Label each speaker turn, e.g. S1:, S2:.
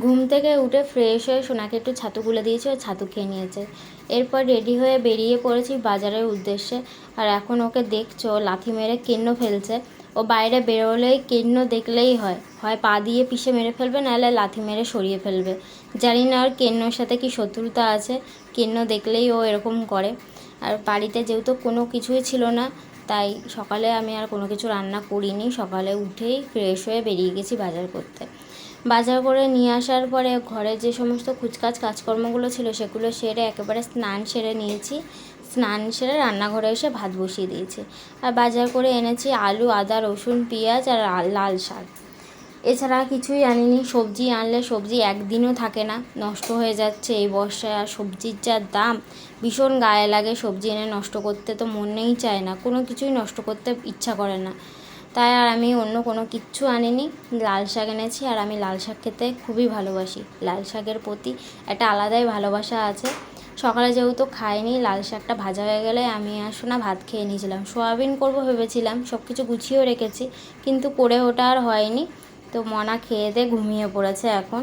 S1: ঘুম থেকে উঠে ফ্রেশ হয়ে সোনাকে একটু ছাতু গুলে দিয়েছি, ও ছাতু খেয়ে নিয়েছে। এরপর রেডি হয়ে বেরিয়ে পড়েছি বাজারের উদ্দেশ্যে। আর এখন ওকে দেখছো লাথি মেরে কেন্ন ফেলছে। ও বাইরে বেরোলেই কেন্ন দেখলেই হয় পা দিয়ে পিষে মেরে ফেলবে, নাহলে লাথি মেরে সরিয়ে ফেলবে। জানি না ওর কেন্নর সাথে কি শত্রুতা আছে, কেন্ন দেখলেই ও এরকম করে। আর বাড়িতে যেহেতু কোনো কিছুই ছিল না, তাই সকালে আমি আর কোনো কিছু রান্না করিনি। সকালে উঠেই ফ্রেশ হয়ে বেরিয়ে গেছি বাজার করতে। বাজার করে নিয়ে আসার পরে ঘরে যে সমস্ত কুচকাচ কাজকর্মগুলো ছিল সেগুলো সেরে একেবারে স্নান সেরে নিয়েছি। স্নান সেরে রান্নাঘরে এসে ভাত বসিয়ে দিয়েছি। আর বাজার করে এনেছি আলু, আদা, রসুন, পেঁয়াজ আর লাল শাক। এছাড়া কিছুই আনিনি। সবজি আনলে সবজি একদিনও থাকে না, নষ্ট হয়ে যাচ্ছে এই বর্ষায়। আর সবজির যা দাম, ভীষণ গায়ে লাগে। সবজি এনে নষ্ট করতে তো মনেই চায় না, কোনো কিছুই নষ্ট করতে ইচ্ছা করে না। তাই আর আমি অন্য কোনো কিচ্ছু আনিনি। লাল শাক এনেছি, আর আমি লাল শাক খেতে খুবই ভালোবাসি। লাল শাকের প্রতি একটা আলাদাই ভালোবাসা আছে। সকালে যেহেতু খাইনি, লাল শাকটা ভাজা হয়ে গেলে আমি আর সোনা ভাত খেয়ে নিয়েছিলাম। সোয়াবিন করবো ভেবেছিলাম, সব কিছু গুছিয়েও রেখেছি, কিন্তু করে ওটা আর হয়নি। তো মনা খেয়ে দিয়ে ঘুমিয়ে পড়েছে এখন।